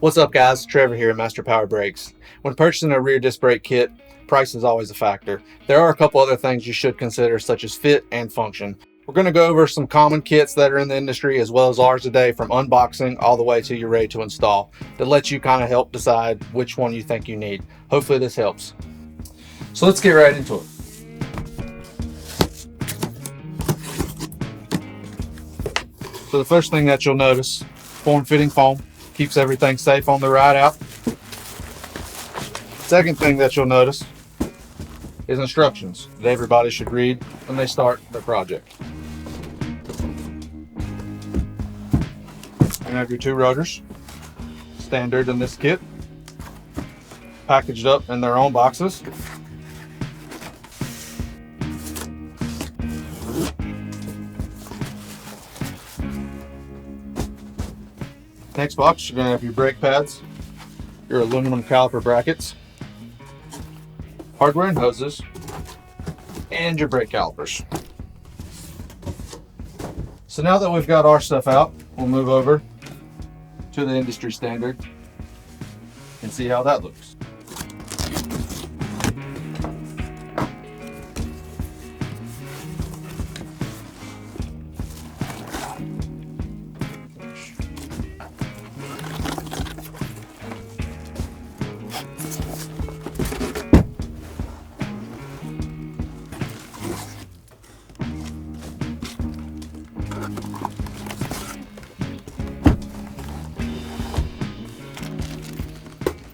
What's up guys, Trevor here at Master Power Brakes. When purchasing a rear disc brake kit, price is always a factor. There are a couple other things you should consider, such as fit and function. We're going to go over some common kits that are in the industry as well as ours today, from unboxing all the way to you're ready to install, that lets you kind of help decide which one you think you need. Hopefully this helps. So let's get right into it. So the first thing that you'll notice, form-fitting foam. Keeps everything safe on the ride out. Second thing that you'll notice is instructions that everybody should read when they start their project. You have your two rotors, standard in this kit, packaged up in their own boxes. Next box, you're going to have your brake pads, your aluminum caliper brackets, hardware and hoses, and your brake calipers. So now that we've got our stuff out, we'll move over to the industry standard and see how that looks.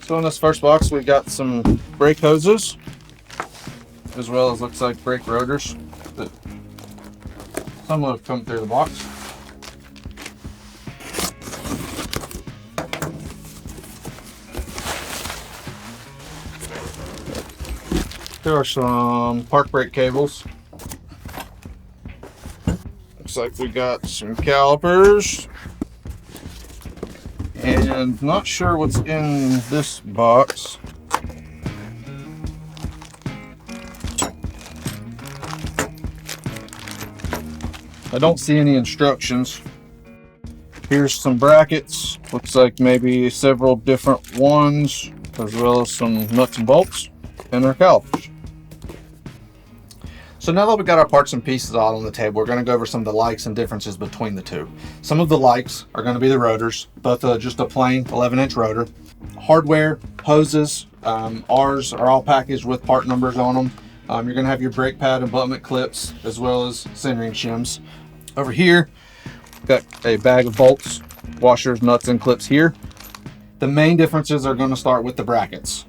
So in this first box, we've got some brake hoses, as well as looks like brake rotors. That some will have come through the box. There are some park brake cables. Looks like we got some calipers. And not sure what's in this box. I don't see any instructions. Here's some brackets. Looks like maybe several different ones, as well as some nuts and bolts and our calipers. So now that we've got our parts and pieces all on the table, we're going to go over some of the likes and differences between the two. Some of the likes are going to be the rotors, both just a plain 11-inch rotor. Hardware, hoses, ours are all packaged with part numbers on them. You're going to have your brake pad and abutment clips, as well as centering shims. Over here, got a bag of bolts, washers, nuts, and clips here. The main differences are going to start with the brackets.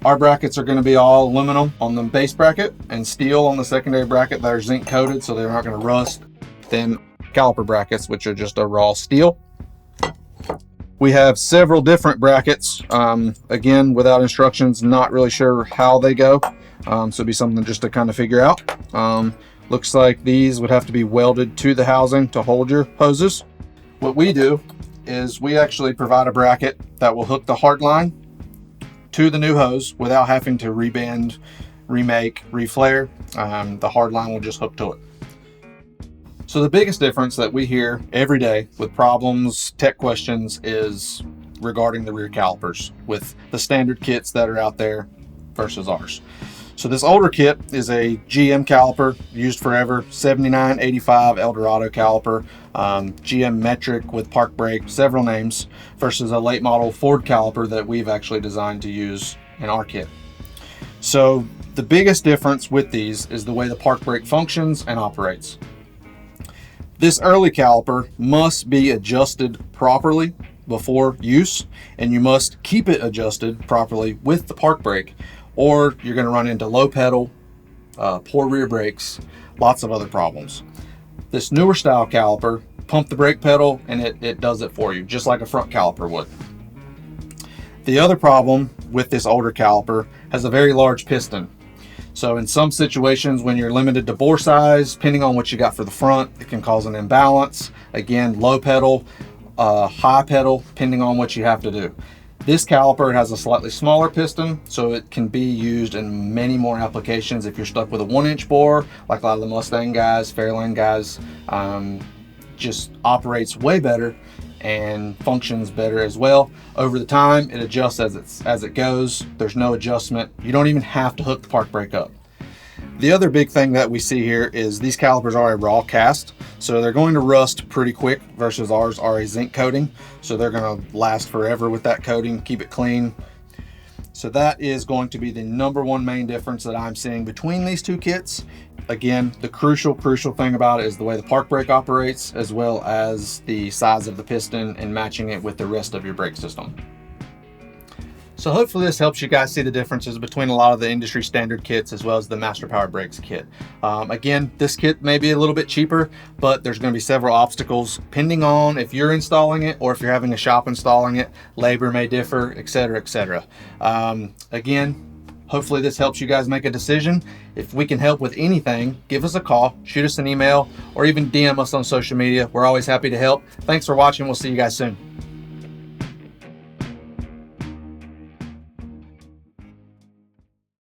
Our brackets are going to be all aluminum on the base bracket and steel on the secondary bracket that are zinc coated, so they're not going to rust. Then caliper brackets, which are just a raw steel. We have several different brackets. Again, without instructions, not really sure how they go. So it'd be something just to kind of figure out. Looks like these would have to be welded to the housing to hold your hoses. What we do is we actually provide a bracket that will hook the hard line to the new hose without having to rebend, remake, reflare. The hard line will just hook to it. So the biggest difference that we hear every day with problems, tech questions, is regarding the rear calipers with the standard kits that are out there versus ours. So this older kit is a GM caliper, used forever, 7985 Eldorado caliper, GM metric with park brake, several names, versus a late model Ford caliper that we've actually designed to use in our kit. So the biggest difference with these is the way the park brake functions and operates. This early caliper must be adjusted properly before use, and you must keep it adjusted properly with the park brake, or you're going to run into low pedal, poor rear brakes, lots of other problems. This newer style caliper, pump the brake pedal and it does it for you, just like a front caliper would. The other problem with this older caliper has a very large piston. So in some situations when you're limited to bore size, depending on what you got for the front, it can cause an imbalance. Again, low pedal, high pedal, depending on what you have to do. This caliper has a slightly smaller piston, so it can be used in many more applications. If you're stuck with a 1-inch bore, like a lot of the Mustang guys, Fairlane guys, just operates way better and functions better as well. Over the time, it adjusts as it goes. There's no adjustment. You don't even have to hook the park brake up. The other big thing that we see here is these calipers are a raw cast, so they're going to rust pretty quick versus ours are a zinc coating. So they're going to last forever with that coating, keep it clean. So that is going to be the number one main difference that I'm seeing between these two kits. Again, the crucial thing about it is the way the park brake operates, as well as the size of the piston and matching it with the rest of your brake system. So hopefully this helps you guys see the differences between a lot of the industry standard kits as well as the Master Power Brakes kit. Again, this kit may be a little bit cheaper, but there's going to be several obstacles depending on if you're installing it or if you're having a shop installing it. Labor may differ, etc., etc. Again, hopefully this helps you guys make a decision. If we can help with anything, give us a call, shoot us an email, or even DM us on social media. We're always happy to help. Thanks for watching. We'll see you guys soon.